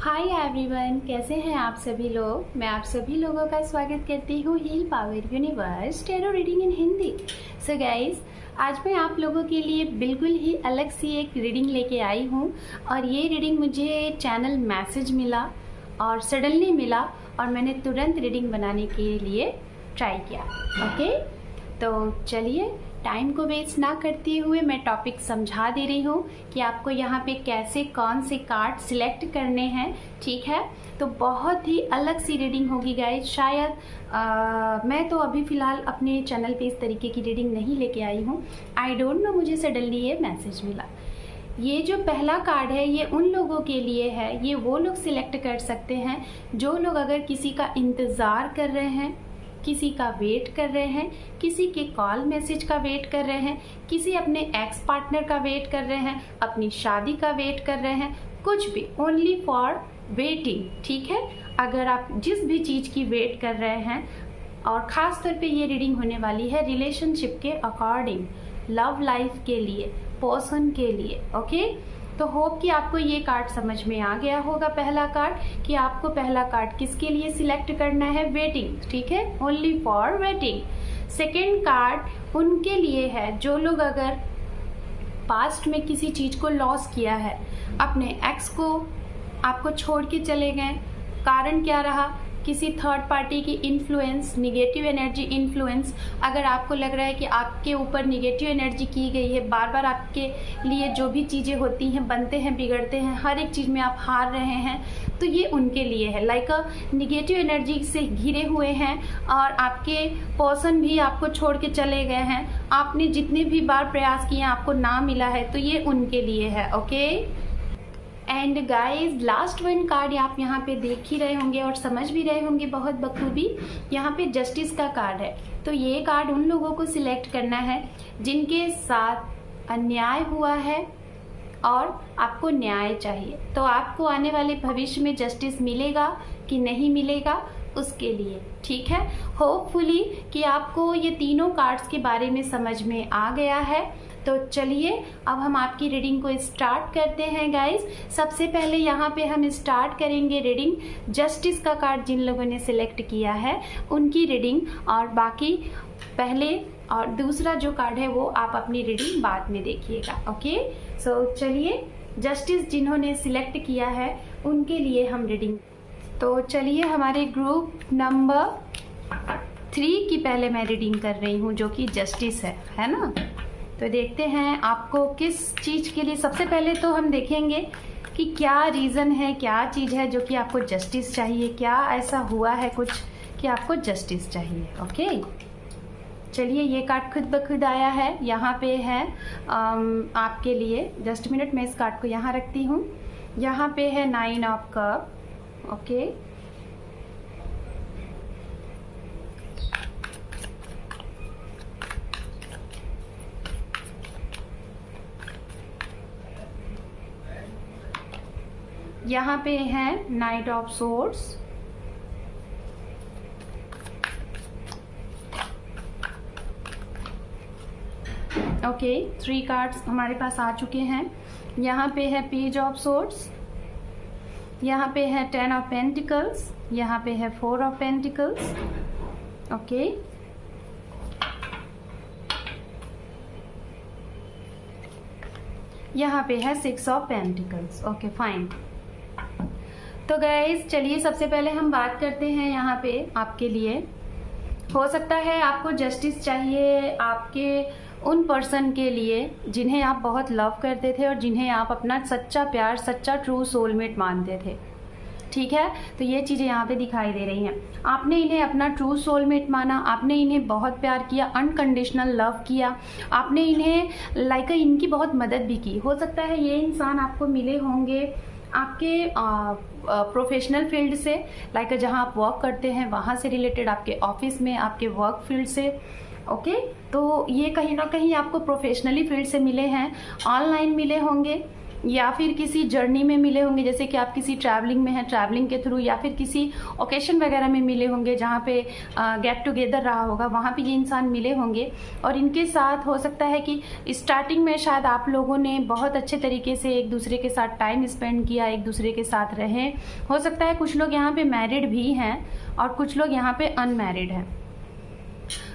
Hi everyone, कैसे हैं आप सभी लोग। मैं आप सभी लोगों का स्वागत करती हूँ heal power universe tarot reading in Hindi. So guys, आज मैं आप लोगों के लिए बिल्कुल ही अलग सी एक रीडिंग लेके आई हूँ और ये रीडिंग मुझे चैनल मैसेज मिला और सडनली मिला और मैंने तुरंत रीडिंग बनाने के लिए ट्राई किया। ओके, तो चलिए टाइम को वेस्ट ना करते हुए मैं टॉपिक समझा दे रही हूँ कि आपको यहाँ पे कैसे कौन से कार्ड सिलेक्ट करने हैं। ठीक है, तो बहुत ही अलग सी रीडिंग होगी गाइज। शायद मैं तो अभी फ़िलहाल अपने चैनल पे इस तरीके की रीडिंग नहीं लेके आई हूँ। आई डोंट नो, मुझे सडनली ये मैसेज मिला। ये जो पहला कार्ड है ये उन लोगों के लिए है, ये वो लोग सिलेक्ट कर सकते हैं जो लोग अगर किसी का इंतज़ार कर रहे हैं, किसी का वेट कर रहे हैं, किसी के कॉल मैसेज का वेट कर रहे हैं, किसी अपने एक्स पार्टनर का वेट कर रहे हैं, अपनी शादी का वेट कर रहे हैं, कुछ भी, ओनली फॉर वेटिंग। ठीक है, अगर आप जिस भी चीज़ की वेट कर रहे हैं, और ख़ास तौर पे ये रीडिंग होने वाली है रिलेशनशिप के अकॉर्डिंग, लव लाइफ के लिए, पर्सन के लिए। ओके, तो होप कि आपको ये कार्ड समझ में आ गया होगा। पहला कार्ड कि आपको पहला कार्ड किसके लिए सिलेक्ट करना है, वेटिंग। ठीक है, only for waiting. Second card उनके लिए है जो लोग अगर पास्ट में किसी चीज़ को लॉस किया है, अपने एक्स को आपको छोड़ के चले गए, कारण क्या रहा, किसी थर्ड पार्टी की इन्फ्लुएंस, निगेटिव एनर्जी इन्फ्लुएंस। अगर आपको लग रहा है कि आपके ऊपर निगेटिव एनर्जी की गई है, बार बार आपके लिए जो भी चीज़ें होती हैं, बनते हैं, बिगड़ते हैं, हर एक चीज़ में आप हार रहे हैं, तो ये उनके लिए है। लाइक निगेटिव एनर्जी से घिरे हुए हैं और आपके पर्सन भी आपको छोड़ के चले गए हैं, आपने जितने भी बार प्रयास किए आपको ना मिला है, तो ये उनके लिए है। Okay, and guys last one card आप यहाँ पे देख ही रहे होंगे और समझ भी रहे होंगे बहुत बखूबी। यहाँ पे जस्टिस का कार्ड है, तो ये कार्ड उन लोगों को सिलेक्ट करना है जिनके साथ अन्याय हुआ है और आपको न्याय चाहिए। तो आपको आने वाले भविष्य में जस्टिस मिलेगा कि नहीं मिलेगा, उसके लिए। ठीक है, होपफुली कि आपको ये तीनों कार्ड्स के बारे में समझ में आ गया है। तो चलिए अब हम आपकी रीडिंग को स्टार्ट करते हैं गाइज। सबसे पहले यहाँ पे हम स्टार्ट करेंगे रीडिंग जस्टिस का कार्ड जिन लोगों ने सिलेक्ट किया है उनकी रीडिंग, और बाकी पहले और दूसरा जो कार्ड है वो आप अपनी रीडिंग बाद में देखिएगा। ओके, सो चलिए जस्टिस जिन्होंने सिलेक्ट किया है उनके लिए हम रीडिंग। तो चलिए हमारे ग्रुप नंबर 3 की पहले मैं रीडिंग कर रही हूँ जो कि जस्टिस है ना। तो देखते हैं आपको किस चीज़ के लिए। सबसे पहले तो हम देखेंगे कि क्या रीज़न है, क्या चीज़ है जो कि आपको जस्टिस चाहिए, क्या ऐसा हुआ है कुछ कि आपको जस्टिस चाहिए। ओके, चलिए ये कार्ड खुद ब खुद आया है, यहाँ पे है आपके लिए। जस्ट मिनट, मैं इस कार्ड को यहाँ रखती हूँ। यहाँ पे है 9 ऑफ कप। ओके, यहाँ पे है night of swords. Okay, 3 cards हमारे पास आ चुके हैं। यहाँ पे है पेज ऑफ सोर्ड्स, यहाँ पे है 10 ऑफ पेंटिकल्स, यहाँ पे है 4 ऑफ पेंटिकल्स। ओके, यहाँ पे है 6 ऑफ पेंटिकल्स। Okay fine. तो गाइज चलिए सबसे पहले हम बात करते हैं यहाँ पे आपके लिए। हो सकता है आपको जस्टिस चाहिए आपके उन पर्सन के लिए जिन्हें आप बहुत लव करते थे और जिन्हें आप अपना सच्चा प्यार, सच्चा ट्रू सोलमेट मानते थे। ठीक है, तो ये चीज़ें यहाँ पे दिखाई दे रही हैं। आपने इन्हें अपना ट्रू सोलमेट माना, आपने इन्हें बहुत प्यार किया, अनकंडीशनल लव किया, आपने इन्हें लाइक इनकी बहुत मदद भी की। हो सकता है ये इंसान आपको मिले होंगे आपके प्रोफेशनल फील्ड से, लाइक जहाँ आप वर्क करते हैं वहाँ से रिलेटेड, आपके ऑफिस में, आपके वर्क फील्ड से। ओके, तो ये कहीं ना कहीं आपको प्रोफेशनली फील्ड से मिले हैं, ऑनलाइन मिले होंगे, या फिर किसी जर्नी में मिले होंगे, जैसे कि आप किसी ट्रैवलिंग में हैं, ट्रैवलिंग के थ्रू, या फिर किसी ओकेशन वगैरह में मिले होंगे जहाँ पे गेट टुगेदर रहा होगा, वहाँ पे ये इंसान मिले होंगे। और इनके साथ हो सकता है कि स्टार्टिंग में शायद आप लोगों ने बहुत अच्छे तरीके से एक दूसरे के साथ टाइम स्पेंड किया, एक दूसरे के साथ रहे। हो सकता है कुछ लोग यहाँ पे मैरिड भी हैं और कुछ लोग यहाँ पे अनमैरिड हैं।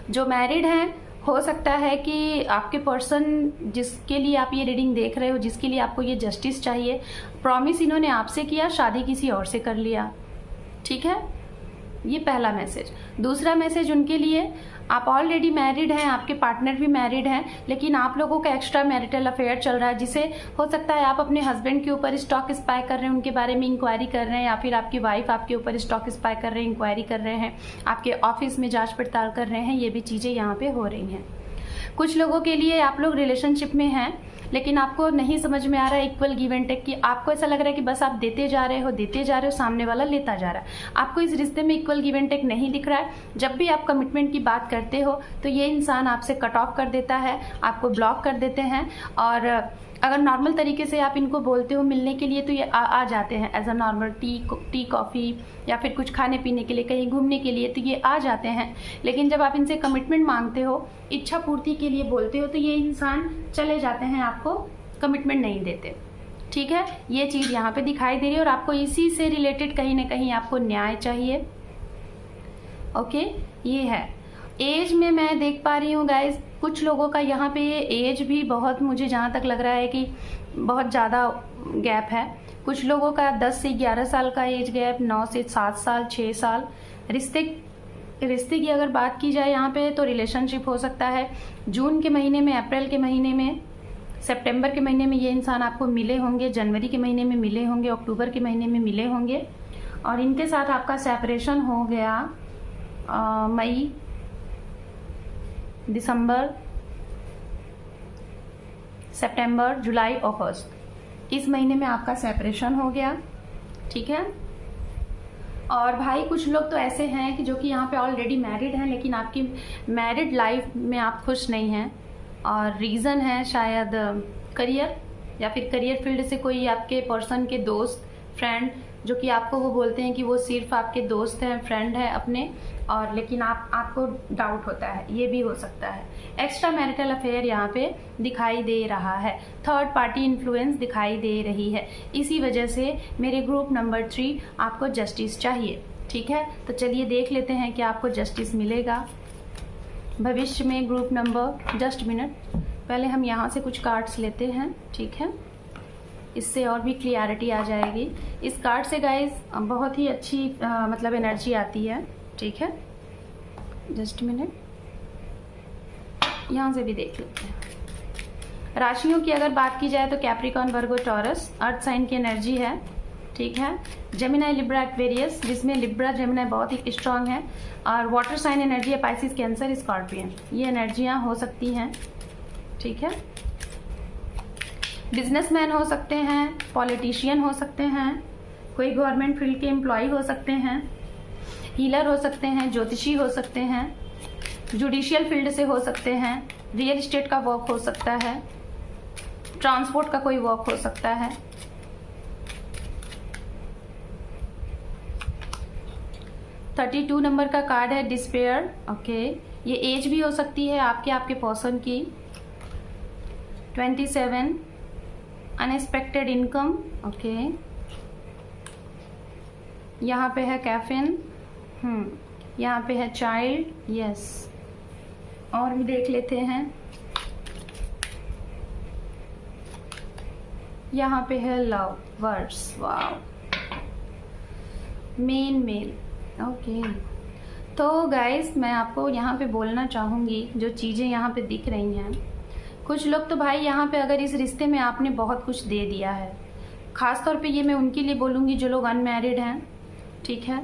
जो मैरिड हैं, हो सकता है कि आपके पर्सन जिसके लिए आप ये रीडिंग देख रहे हो, जिसके लिए आपको ये जस्टिस चाहिए, प्रॉमिस इन्होंने आपसे किया, शादी किसी और से कर लिया। ठीक है, ये पहला मैसेज। दूसरा मैसेज उनके लिए, आप ऑलरेडी मैरिड हैं, आपके पार्टनर भी मैरिड हैं, लेकिन आप लोगों का एक्स्ट्रा मैरिटल अफेयर चल रहा है, जिसे हो सकता है आप अपने हस्बैंड के ऊपर स्टॉक स्पाई कर रहे हैं, उनके बारे में इंक्वायरी कर रहे हैं, या फिर आपकी वाइफ आपके ऊपर स्टॉक स्पाई कर रहे हैं, इंक्वायरी कर रहे हैं, आपके ऑफिस में जांच पड़ताल कर रहे हैं। ये भी चीज़ें यहाँ पे हो रही हैं। कुछ लोगों के लिए आप लोग रिलेशनशिप में हैं, लेकिन आपको नहीं समझ में आ रहा है इक्वल गिव एंड टेक की। आपको ऐसा लग रहा है कि बस आप देते जा रहे हो, सामने वाला लेता जा रहा है। आपको इस रिश्ते में इक्वल गिव एंड टेक नहीं दिख रहा है। जब भी आप कमिटमेंट की बात करते हो तो ये इंसान आपसे कट ऑफ कर देता है, आपको ब्लॉक कर देते हैं। और अगर नॉर्मल तरीके से आप इनको बोलते हो मिलने के लिए तो ये आ जाते हैं as a normal tea coffee या फिर कुछ खाने पीने के लिए, कहीं घूमने के लिए, तो ये आ जाते हैं। लेकिन जब आप इनसे कमिटमेंट मांगते हो, इच्छा पूर्ति के लिए बोलते हो, तो ये इंसान चले जाते हैं, आपको कमिटमेंट नहीं देते। ठीक है, ये चीज़ यहाँ पे दिखाई दे रही है और आपको इसी से रिलेटेड कहीं ना कहीं आपको न्याय चाहिए। ओके, ये है। एज में मैं देख पा रही हूँ गाइज, कुछ लोगों का यहाँ पे एज भी बहुत, मुझे जहाँ तक लग रहा है कि बहुत ज़्यादा गैप है। कुछ लोगों का 10 से 11 साल का एज गैप, 9 से 7 साल, 6 साल। रिश्ते की अगर बात की जाए यहाँ पे, तो रिलेशनशिप हो सकता है जून के महीने में, अप्रैल के महीने में, सितंबर के महीने में ये इंसान आपको मिले होंगे, जनवरी के महीने में मिले होंगे, अक्टूबर के महीने में मिले होंगे। और इनके साथ आपका सेपरेशन हो गया मई, दिसंबर, सितंबर, जुलाई, अगस्त, इस महीने में आपका सेपरेशन हो गया। ठीक है। और भाई कुछ लोग तो ऐसे हैं कि जो कि यहाँ पे ऑलरेडी मैरिड हैं, लेकिन आपकी मैरिड लाइफ में आप खुश नहीं हैं। और रीज़न है शायद करियर, या फिर करियर फील्ड से कोई आपके पर्सन के दोस्त, फ्रेंड, जो कि आपको वो बोलते हैं कि वो सिर्फ आपके दोस्त हैं, फ्रेंड हैं अपने, और लेकिन आपको डाउट होता है, ये भी हो सकता है। एक्स्ट्रा मैरिटल अफेयर यहाँ पे दिखाई दे रहा है, थर्ड पार्टी इन्फ्लुएंस दिखाई दे रही है। इसी वजह से मेरे ग्रुप नंबर 3 आपको जस्टिस चाहिए। ठीक है, तो चलिए देख लेते हैं कि आपको जस्टिस मिलेगा भविष्य में। ग्रुप नंबर, जस्ट मिनट, पहले हम यहाँ से कुछ कार्ड्स लेते हैं। ठीक है, इससे और भी क्लियरिटी आ जाएगी। इस कार्ड से गाइज बहुत ही अच्छी मतलब एनर्जी आती है। ठीक है, जस्ट मिनट, यहाँ से भी देख लेते हैं। राशियों की अगर बात की जाए तो कैप्रिकॉर्न, वर्गो, टॉरस अर्थ साइन की एनर्जी है। ठीक है, जेमिनाई, लिब्रा, एक्वेरियस, जिसमें लिब्रा, जेमिनाई बहुत ही स्ट्रांग है। और वाटर साइन एनर्जी है पाइसिस, कैंसर, स्कॉर्पियन, ये एनर्जियाँ हो सकती हैं। ठीक है, बिजनेसमैन हो सकते हैं, पॉलिटिशियन हो सकते हैं, कोई गवर्नमेंट फील्ड के एम्प्लॉय हो सकते हैं, हीलर हो सकते हैं, ज्योतिषी हो सकते हैं, जुडिशियल फील्ड से हो सकते हैं, रियल एस्टेट का वर्क हो सकता है, ट्रांसपोर्ट का कोई वर्क हो सकता है। थर्टी 32 नंबर का कार्ड है डिस्पेयर। ओके, ये एज भी हो सकती है आपके पर्सन की। 27 अनएक्सपेक्टेड इनकम। ओके, यहाँ पे है कैफिन, यहाँ पे है चाइल्ड, यस। और भी देख लेते हैं, यहाँ पे है love, words, wow, mail. Okay, तो गाइस मैं आपको यहाँ पे बोलना चाहूँगी, जो चीज़ें यहाँ पे दिख रही हैं, कुछ लोग तो भाई यहाँ पे अगर इस रिश्ते में आपने बहुत कुछ दे दिया है, ख़ास तौर पे ये मैं उनके लिए बोलूँगी जो लोग अनमैरिड हैं। ठीक है,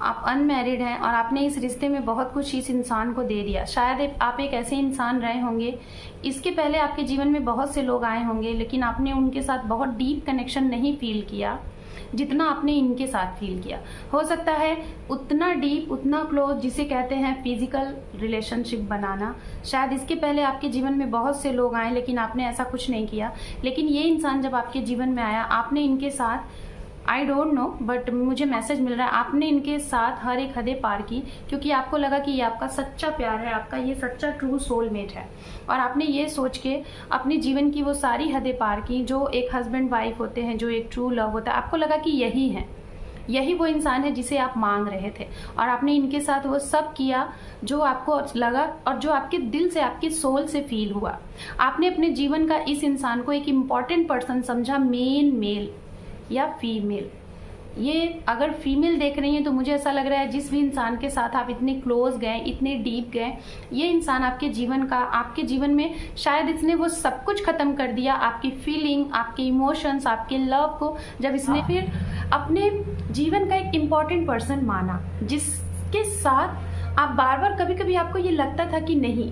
आप अनमैरिड हैं और आपने इस रिश्ते में बहुत कुछ इस इंसान को दे दिया। शायद आप एक ऐसे इंसान रहे होंगे, इसके पहले आपके जीवन में बहुत से लोग आए होंगे, लेकिन आपने उनके साथ बहुत डीप कनेक्शन नहीं फील किया। जितना आपने इनके साथ फील किया। हो सकता है उतना डीप, उतना क्लोज, जिसे कहते हैं फिजिकल रिलेशनशिप बनाना। शायद इसके पहले आपके जीवन में बहुत से लोग आए लेकिन आपने ऐसा कुछ नहीं किया, लेकिन ये इंसान जब आपके जीवन में आया, आपने इनके साथ, आई डोंट नो बट मुझे मैसेज मिल रहा है, आपने इनके साथ हर एक हदें पार की, क्योंकि आपको लगा कि ये आपका सच्चा प्यार है, आपका ये सच्चा ट्रू सोलमेट है। और आपने ये सोच के अपने जीवन की वो सारी हदें पार की जो एक हस्बैंड वाइफ होते हैं, जो एक ट्रू लव होता है। आपको लगा कि यही है, यही वो इंसान है जिसे आप मांग रहे थे, और आपने इनके साथ वो सब किया जो आपको लगा और जो आपके दिल से, आपके सोल से फील हुआ। आपने अपने जीवन का इस इंसान को एक इम्पॉर्टेंट पर्सन समझा, मेल या फीमेल। ये अगर फीमेल देख रही हैं तो मुझे ऐसा लग रहा है जिस भी इंसान के साथ आप इतने क्लोज गए, इतने डीप गए, ये इंसान आपके जीवन का, आपके जीवन में शायद इसने वो सब कुछ खत्म कर दिया, आपकी फीलिंग, आपके इमोशंस, आपके लव को, जब इसने फिर अपने जीवन का एक इम्पॉर्टेंट पर्सन माना, जिसके साथ आप बार बार, कभी कभी आपको ये लगता था कि नहीं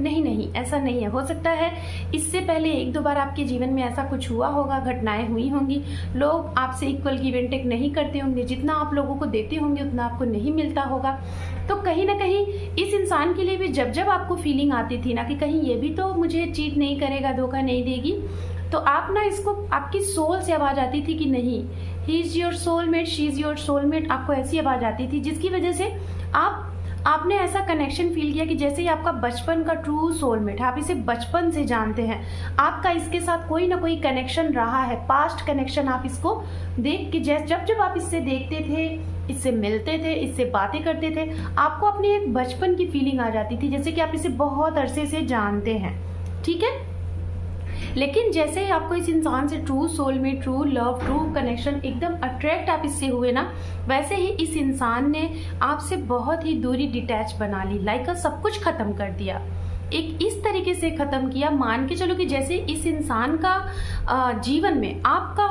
नहीं नहीं ऐसा नहीं है। हो सकता है इससे पहले एक दो बार आपके जीवन में ऐसा कुछ हुआ होगा, घटनाएं हुई होंगी, लोग आपसे इक्वल गिव एंड टेक नहीं करते होंगे, जितना आप लोगों को देते होंगे उतना आपको नहीं मिलता होगा। तो कहीं ना कहीं इस इंसान के लिए भी जब जब आपको फीलिंग आती थी ना कि कहीं ये भी तो मुझे चीट नहीं करेगा, धोखा नहीं देगी, तो आप ना इसको, आपकी सोल से आवाज आती थी कि नहीं, he is your soulmate, she is your soulmate. आपको ऐसी आवाज आती थी जिसकी वजह से आपने ऐसा कनेक्शन फील किया कि जैसे ही आपका बचपन का ट्रू सोलमेट है, आप इसे बचपन से जानते हैं, आपका इसके साथ कोई ना कोई कनेक्शन रहा है, पास्ट कनेक्शन। आप इसको देख के जब जब आप इससे देखते थे, इससे मिलते थे, इससे बातें करते थे, आपको अपनी एक बचपन की फीलिंग आ जाती थी, जैसे कि आप इसे बहुत अरसे से जानते हैं, ठीक है। लेकिन जैसे ही आपको इस इंसान से true soulmate, true love, true connection, एकदम अट्रैक्ट आप इससे हुए ना, वैसे ही इस इंसान ने आपसे बहुत ही दूरी डिटैच बना ली, लाइक सब कुछ खत्म कर दिया। एक इस तरीके से खत्म किया, मान के चलो कि जैसे इस इंसान का जीवन में आपका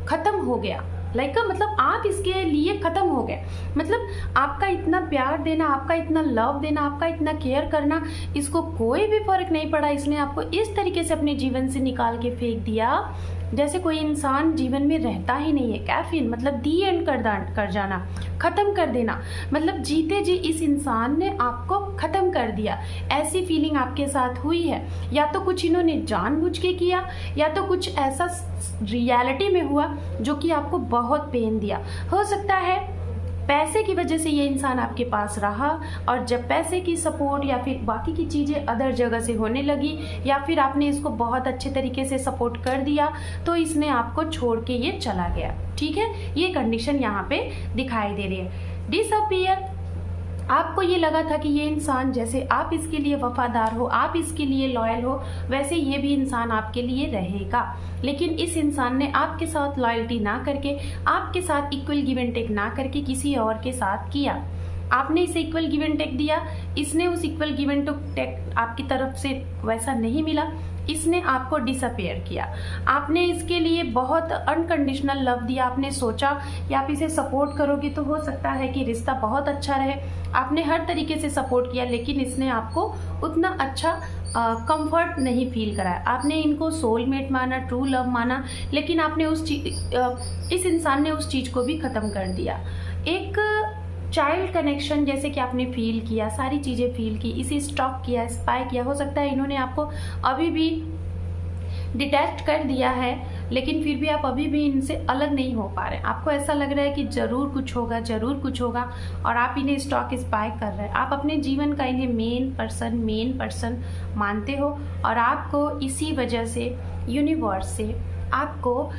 खत्म हो गया, लाइक मतलब आप इसके लिए खत्म हो गए। मतलब आपका इतना प्यार देना, आपका इतना लव देना, आपका इतना केयर करना, इसको कोई भी फर्क नहीं पड़ा। इसने आपको इस तरीके से अपने जीवन से निकाल के फेंक दिया जैसे कोई इंसान जीवन में रहता ही नहीं है। कैफीन मतलब दी एंड कर जाना, खत्म कर देना, मतलब जीते जी इस इंसान ने आपको खत्म कर दिया। ऐसी फीलिंग आपके साथ हुई है, या तो कुछ इन्होंने जानबूझ के किया, या तो कुछ ऐसा रियलिटी में हुआ जो कि आपको बहुत पेन दिया। हो सकता है पैसे की वजह से ये इंसान आपके पास रहा, और जब पैसे की सपोर्ट या फिर बाकी की चीज़ें अदर जगह से होने लगी, या फिर आपने इसको बहुत अच्छे तरीके से सपोर्ट कर दिया, तो इसने आपको छोड़ के ये चला गया। ठीक है, ये कंडीशन यहाँ पे दिखाई दे रही है। डिसअपीयर, आपको ये लगा था कि ये इंसान, जैसे आप इसके लिए वफादार हो, आप इसके लिए लॉयल हो, वैसे ये भी इंसान आपके लिए रहेगा। लेकिन इस इंसान ने आपके साथ लॉयल्टी ना करके, आपके साथ इक्वल गिव एंड टेक ना करके किसी और के साथ किया। आपने इसे इक्वल गिव एंड टेक दिया, इसने उस इक्वल गिव एंड टेक आपकी तरफ से वैसा नहीं मिला, इसने आपको डिसअपेयर किया। आपने इसके लिए बहुत अनकंडीशनल लव दिया, आपने सोचा कि आप इसे सपोर्ट करोगे तो हो सकता है कि रिश्ता बहुत अच्छा रहे, आपने हर तरीके से सपोर्ट किया, लेकिन इसने आपको उतना अच्छा कंफर्ट नहीं फील कराया। आपने इनको सोलमेट माना, ट्रू लव माना, लेकिन आपने इस इंसान ने उस चीज़ को भी ख़त्म कर दिया। एक चाइल्ड कनेक्शन जैसे कि आपने फील किया, सारी चीज़ें फील की, इसे स्टॉक किया, स्पाई किया। हो सकता है इन्होंने आपको अभी भी डिटैच कर दिया है, लेकिन फिर भी आप अभी भी इनसे अलग नहीं हो पा रहे। आपको ऐसा लग रहा है कि ज़रूर कुछ होगा, ज़रूर कुछ होगा, और आप इन्हें स्टॉक स्पाई कर रहे हैं। आप अपने जीवन का इन्हें मेन पर्सन मानते हो, और आपको इसी वजह से यूनिवर्स से आपको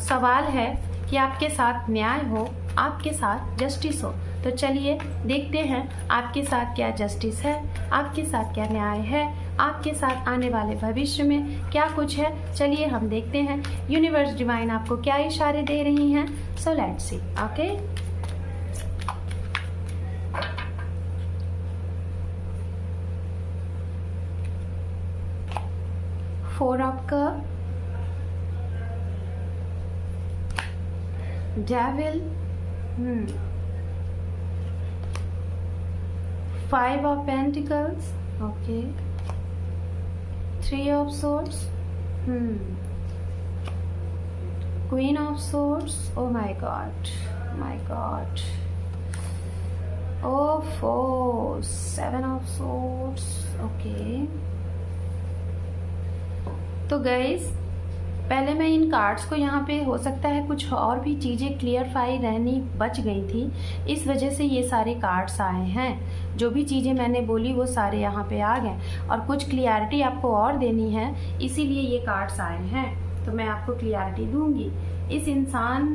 सवाल है कि आपके साथ न्याय हो, आपके साथ जस्टिस हो। तो चलिए देखते हैं आपके साथ क्या जस्टिस है, आपके साथ क्या न्याय है, आपके साथ आने वाले भविष्य में क्या कुछ है। चलिए हम देखते हैं यूनिवर्स डिवाइन आपको क्या इशारे दे रही हैं। So let's see. Okay, four of cup, devil, Five of Pentacles, okay. Three of Swords, queen of swords, oh my God, my God, ओफो, 7 ऑफ सोर्ड्स। ओके, तो गाइस पहले मैं इन कार्ड्स को यहाँ पे हो सकता है कुछ और भी चीज़ें क्लियरफाई रहनी बच गई थी, इस वजह से ये सारे कार्ड्स आए हैं। जो भी चीज़ें मैंने बोली वो सारे यहाँ पे आ गए, और कुछ क्लियरिटी आपको और देनी है, इसीलिए ये कार्ड्स आए हैं। तो मैं आपको क्लियरिटी दूंगी। इस इंसान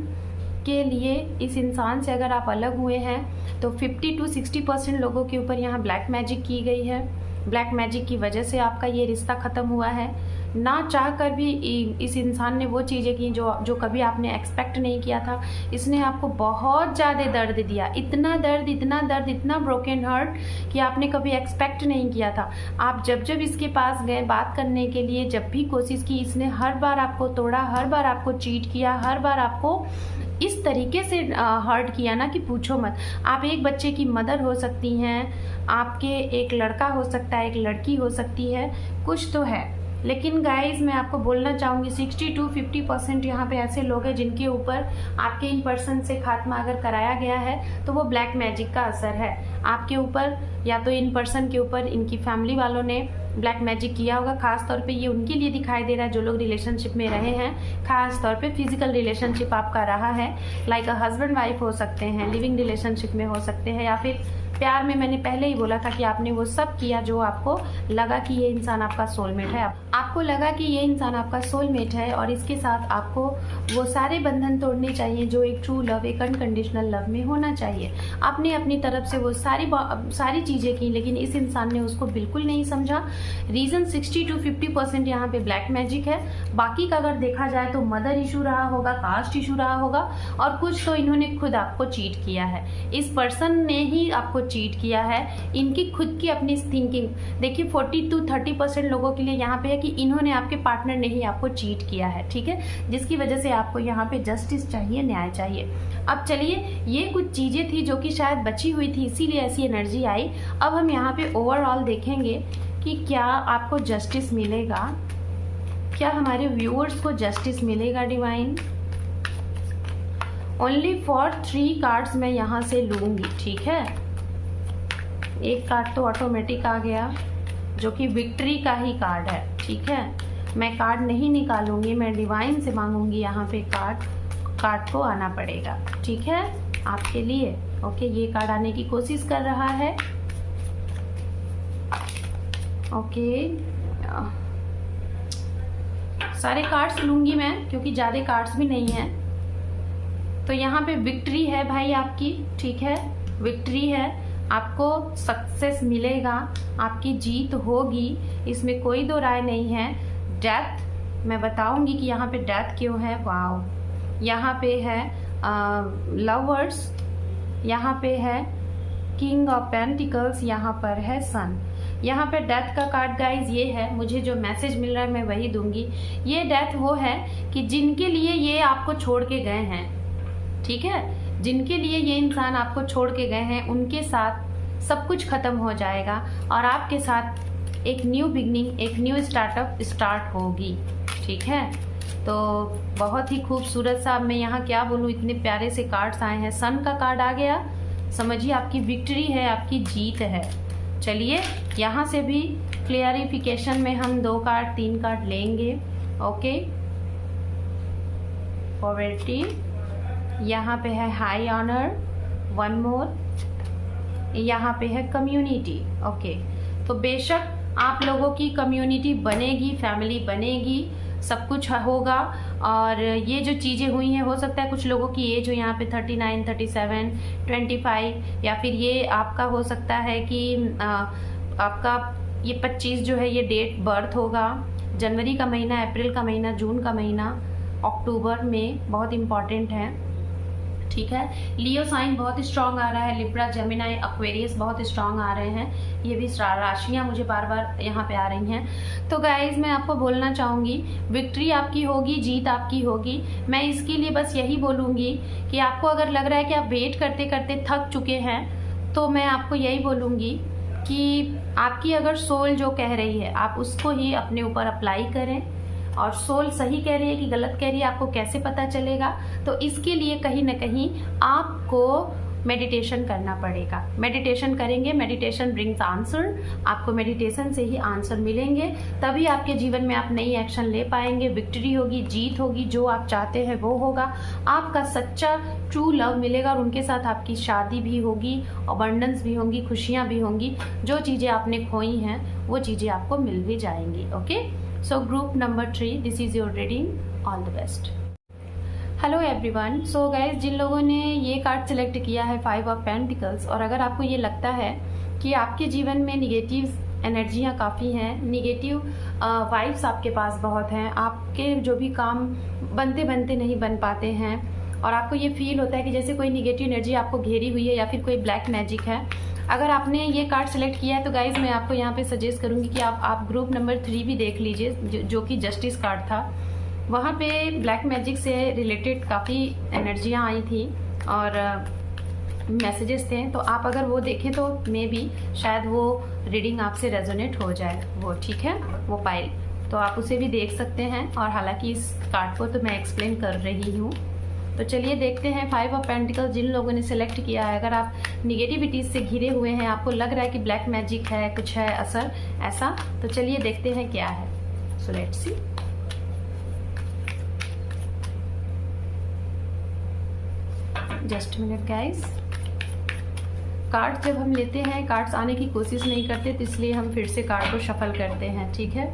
के लिए, इस इंसान से अगर आप अलग हुए हैं तो 50 to 60% लोगों के ऊपर यहाँ ब्लैक मैजिक की गई है। ब्लैक मैजिक की वजह से आपका ये रिश्ता ख़त्म हुआ है। ना चाह कर भी इस इंसान ने वो चीज़ें की जो कभी आपने एक्सपेक्ट नहीं किया था। इसने आपको बहुत ज़्यादा दर्द दिया, इतना दर्द, इतना दर्द, इतना ब्रोकन हार्ट कि आपने कभी एक्सपेक्ट नहीं किया था। आप जब जब इसके पास गए बात करने के लिए, जब भी कोशिश की, इसने हर बार आपको तोड़ा, हर बार आपको चीट किया, हर बार आपको इस तरीके से हर्ट किया ना कि पूछो मत। आप एक बच्चे की मदर हो सकती हैं, आपके एक लड़का हो सकता है, एक लड़की हो सकती है, कुछ तो है। लेकिन गाइस मैं आपको बोलना चाहूँगी 60 to 50% यहाँ पे ऐसे लोग हैं जिनके ऊपर आपके इन पर्सन से खात्मा अगर कराया गया है तो वो ब्लैक मैजिक का असर है आपके ऊपर, या तो इन पर्सन के ऊपर इनकी फैमिली वालों ने ब्लैक मैजिक किया होगा। खास तौर पे ये उनके लिए दिखाई दे रहा है जो लोग रिलेशनशिप में रहे हैं, खास तौर पे फिजिकल रिलेशनशिप आपका रहा है, लाइक अ हस्बैंड वाइफ हो सकते हैं, लिविंग रिलेशनशिप में हो सकते हैं, या फिर प्यार में मैंने पहले ही बोला था कि आपने वो सब किया जो आपको लगा कि ये इंसान आपका सोलमेट है। आपको लगा कि ये इंसान आपका सोलमेट है और इसके साथ आपको वो सारे बंधन तोड़ने चाहिए जो एक ट्रू लव, एक अनकंडीशनल लव में होना चाहिए। आपने अपनी तरफ से वो सारी चीज़ें की, लेकिन इस इंसान ने उसको बिल्कुल नहीं समझा। रीज़न 60 to 50% यहाँ पे ब्लैक मैजिक है। बाकी का अगर देखा जाए तो मदर इशू रहा होगा, कास्ट इशू रहा होगा, और कुछ तो इन्होंने खुद आपको चीट किया है। इस पर्सन ने ही आपको चीट किया है। इनकी खुद की अपनी थिंकिंग देखिए 40 to 30% लोगों के लिए यहाँ पे है कि इन्होंने, आपके पार्टनर ने ही आपको चीट किया है, ठीक है, जिसकी वजह से आपको यहाँ पे जस्टिस चाहिए, न्याय चाहिए। अब चलिए, ये कुछ चीजें थी जो कि शायद बची हुई थी, इसीलिए ऐसी एनर्जी आई। अब हम यहाँ पे ओवरऑल देखेंगे कि क्या आपको जस्टिस मिलेगा, क्या हमारे व्यूअर्स को जस्टिस मिलेगा डिवाइन। ओनली फॉर 3 कार्ड्स मैं यहाँ से लूंगी, ठीक है। एक कार्ड तो ऑटोमेटिक आ गया जो कि विक्ट्री का ही कार्ड है, ठीक है। मैं कार्ड नहीं निकालूंगी, मैं डिवाइन से मांगूंगी यहाँ पे कार्ड को आना पड़ेगा, ठीक है, आपके लिए। ओके, ये कार्ड आने की कोशिश कर रहा है। ओके, सारे कार्ड्स लूंगी मैं क्योंकि ज़्यादा कार्ड्स भी नहीं है। तो यहाँ पे विक्ट्री है भाई आपकी, ठीक है, विक्ट्री है, आपको सक्सेस मिलेगा, आपकी जीत होगी, इसमें कोई दो राय नहीं है। डेथ मैं बताऊंगी कि यहाँ पे डेथ क्यों है। वाओ, यहाँ पे है लवर्स, यहाँ पे है किंग ऑफ पेंटिकल्स, यहाँ पर है सन। यहाँ पे डेथ का कार्ड गाइज ये है, मुझे जो मैसेज मिल रहा है मैं वही दूंगी। ये डेथ वो है कि जिनके लिए ये आपको छोड़ के गए हैं, ठीक है, जिनके लिए ये इंसान आपको छोड़ के गए हैं, उनके साथ सब कुछ खत्म हो जाएगा और आपके साथ एक न्यू बिगनिंग, एक न्यू स्टार्टअप स्टार्ट होगी, ठीक है। तो बहुत ही खूबसूरत सा, मैं यहाँ क्या बोलूँ, इतने प्यारे से कार्ड्स आए हैं। सन का कार्ड आ गया, समझिए आपकी विक्ट्री है, आपकी जीत है। चलिए, यहाँ से भी क्लियरिफिकेशन में हम 2 कार्ड 3 कार्ड लेंगे। ओके, पॉवर्टी, यहाँ पे है हाई ऑनर, 1 मोर, यहाँ पे है कम्युनिटी। ओके, तो बेशक आप लोगों की कम्युनिटी बनेगी, फैमिली बनेगी, सब कुछ होगा। और ये जो चीज़ें हुई हैं, हो सकता है कुछ लोगों की एज हो यहाँ पे 39, 37, 25, या फिर ये आपका हो सकता है कि आपका ये 25 जो है ये डेट बर्थ होगा। जनवरी का महीना, अप्रैल का महीना, जून का महीना, अक्टूबर में बहुत इम्पॉर्टेंट है, ठीक है। लियो साइन बहुत स्ट्रांग आ रहा है, लिब्रा, जेमिनाई, एक्वेरियस बहुत स्ट्रांग आ रहे हैं। ये भी राशियाँ मुझे बार बार यहाँ पे आ रही हैं। तो गाइज मैं आपको बोलना चाहूँगी, विक्ट्री आपकी होगी, जीत आपकी होगी। मैं इसके लिए बस यही बोलूँगी कि आपको अगर लग रहा है कि आप वेट करते करते थक चुके हैं, तो मैं आपको यही बोलूँगी कि आपकी अगर सोल जो कह रही है, आप उसको ही अपने ऊपर अप्लाई करें। और सोल सही कह रही है कि गलत कह रही है, आपको कैसे पता चलेगा? तो इसके लिए कहीं ना कहीं आपको मेडिटेशन करना पड़ेगा। मेडिटेशन करेंगे, मेडिटेशन ब्रिंग्स आंसर, आपको मेडिटेशन से ही आंसर मिलेंगे, तभी आपके जीवन में आप नई एक्शन ले पाएंगे, विक्ट्री होगी, जीत होगी, जो आप चाहते हैं वो होगा, आपका सच्चा ट्रू लव मिलेगा और उनके साथ आपकी शादी भी होगी, अबंडेंस भी होंगी, खुशियाँ भी होंगी, जो चीज़ें आपने खोई हैं वो चीज़ें आपको मिल भी जाएंगी। Okay, so group number 3, this is your reading, all the best. Hello everyone. So guys, जिन लोगों ने ये कार्ड सिलेक्ट किया है 5 ऑफ पेंटिकल्स, और अगर आपको ये लगता है कि आपके जीवन में निगेटिव एनर्जियाँ काफ़ी हैं, निगेटिव वाइब्स आपके पास बहुत हैं, आपके जो भी काम बनते बनते नहीं बन पाते हैं, और आपको ये फील होता है कि जैसे कोई निगेटिव एनर्जी आपको घेरी हुई है या फिर कोई ब्लैक मैजिक है, अगर आपने ये कार्ड सेलेक्ट किया है तो गाइज मैं आपको यहाँ पे सजेस्ट करूँगी कि आप ग्रुप नंबर 3 भी देख लीजिए, जो कि जस्टिस कार्ड था। वहाँ पे ब्लैक मैजिक से रिलेटेड काफ़ी एनर्जियाँ आई थी और मैसेजेस थे, तो आप अगर वो देखें तो मे बी शायद वो रीडिंग आपसे रेजोनेट हो जाए, वो ठीक है, वो पाइल, तो आप उसे भी देख सकते हैं। और हालांकि इस कार्ड को तो मैं एक्सप्लेन कर रही हूँ, तो चलिए देखते हैं 5 ऑफ पेंटिकल्स जिन लोगों ने सिलेक्ट किया है। अगर आप निगेटिविटीज से घिरे हुए हैं, आपको लग रहा है कि ब्लैक मैजिक है, कुछ है असर ऐसा, तो चलिए देखते हैं क्या है। So let's see. Just minute guys. Card जब हम लेते हैं, कार्ड्स आने की कोशिश नहीं करते, तो इसलिए हम फिर से कार्ड को शफल करते हैं, ठीक है।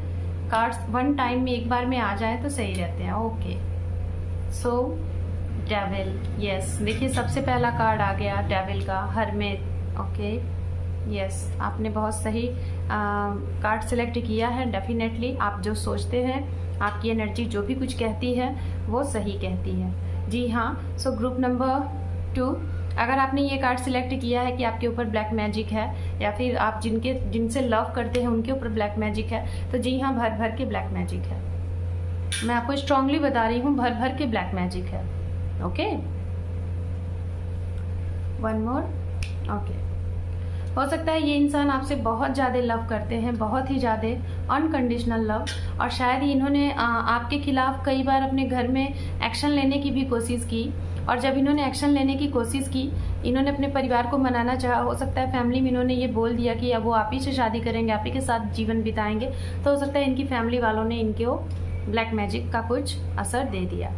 कार्ड्स वन टाइम में एक बार में आ जाए तो सही रहते हैं। ओके, सो डेविल, यस, देखिए सबसे पहला कार्ड आ गया डेविल का, हरमेट। ओके, यस, आपने बहुत सही कार्ड सिलेक्ट किया है। डेफिनेटली आप जो सोचते हैं, आपकी एनर्जी जो भी कुछ कहती है वो सही कहती है। जी हाँ। सो ग्रुप नंबर 2, अगर आपने ये कार्ड सिलेक्ट किया है कि आपके ऊपर ब्लैक मैजिक है या फिर आप जिनसे लव करते हैं उनके ऊपर ब्लैक मैजिक है, तो जी हाँ, भर भर के ब्लैक मैजिक है। मैं आपको स्ट्रांगली बता रही हूँ, भर भर के ब्लैक मैजिक है। Okay, one more. ओके, हो सकता है ये इंसान आपसे बहुत ज़्यादा लव करते हैं, बहुत ही ज़्यादा अनकंडीशनल लव, और शायद ही इन्होंने आपके खिलाफ कई बार अपने घर में एक्शन लेने की भी कोशिश की, और जब इन्होंने एक्शन लेने की कोशिश की, इन्होंने अपने परिवार को मनाना चाहा, हो सकता है फैमिली में इन्होंने ये बोल दिया कि अब वो आप ही से शादी करेंगे, आप ही के साथ जीवन बिताएंगे, तो हो सकता है इनकी फैमिली वालों ने इनको ब्लैक मैजिक का कुछ असर दे दिया।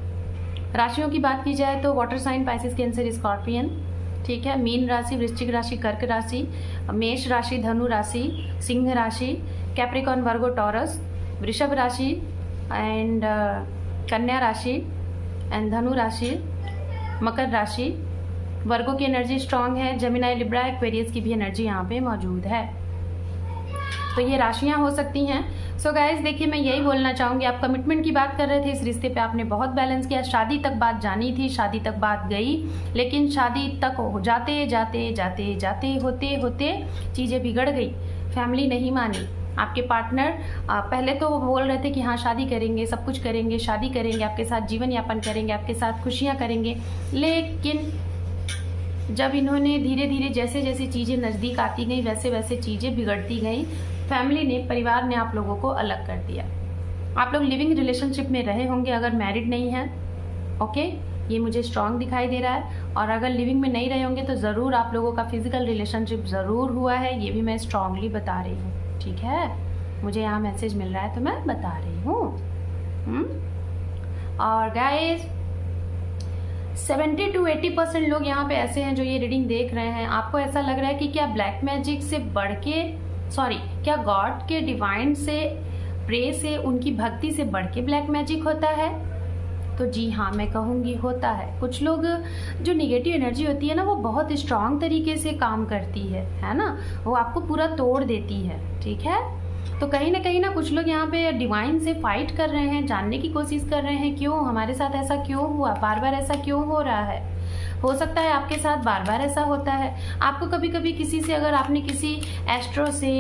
राशियों की बात की जाए तो water sign, Pisces, Cancer, Scorpion, ठीक है, मीन राशि, वृश्चिक राशि, कर्क राशि, मेष राशि, धनु राशि, सिंह राशि, कैप्रिकॉर्न, वर्गो, टॉरस, वृषभ राशि एंड कन्या राशि एंड धनु राशि, मकर राशि। वर्गो की एनर्जी स्ट्रांग है, जेमिनाई, लिब्रा, एक्वेरियस की भी एनर्जी यहाँ पे मौजूद है। तो ये राशियां हो सकती हैं। सो गाइज देखिए, मैं यही बोलना चाहूँगी, आप कमिटमेंट की बात कर रहे थे, इस रिश्ते पे आपने बहुत बैलेंस किया, शादी तक बात जानी थी, शादी तक बात गई, लेकिन शादी तक जाते जाते जाते जाते होते होते चीज़ें बिगड़ गई, फैमिली नहीं मानी। आपके पार्टनर पहले तो वो बोल रहे थे कि हाँ शादी करेंगे, सब कुछ करेंगे, शादी करेंगे, आपके साथ जीवन यापन करेंगे, आपके साथ खुशियाँ करेंगे, लेकिन जब इन्होंने धीरे धीरे जैसे जैसे चीज़ें नज़दीक आती गई, वैसे वैसे चीज़ें बिगड़ती गई, फैमिली ने, परिवार ने आप लोगों को अलग कर दिया। आप लोग लिविंग रिलेशनशिप में रहे होंगे अगर मैरिड नहीं हैं, ओके, ये मुझे स्ट्रांग दिखाई दे रहा है, और अगर लिविंग में नहीं रहे होंगे तो ज़रूर आप लोगों का फिजिकल रिलेशनशिप ज़रूर हुआ है, ये भी मैं स्ट्रांगली बता रही हूँ, ठीक है। मुझे यहाँ मैसेज मिल रहा है तो मैं बता रही हूँ। और गाइस 70 to 80% लोग यहाँ पे ऐसे हैं जो ये रीडिंग देख रहे हैं, आपको ऐसा लग रहा है कि क्या ब्लैक मैजिक से बढ़ के, क्या गॉड के डिवाइन से, प्रे से, उनकी भक्ति से बढ़ के ब्लैक मैजिक होता है? तो जी हाँ, मैं कहूँगी होता है। कुछ लोग, जो निगेटिव एनर्जी होती है ना, वो बहुत स्ट्रांग तरीके से काम करती है ना, वो आपको पूरा तोड़ देती है, ठीक है। तो कहीं ना कुछ लोग यहाँ पे डिवाइन से फाइट कर रहे हैं, जानने की कोशिश कर रहे हैं, क्यों हमारे साथ ऐसा क्यों हुआ, बार बार ऐसा क्यों हो रहा है। हो सकता है आपके साथ बार बार ऐसा होता है। आपको कभी कभी किसी से, अगर आपने किसी एस्ट्रो से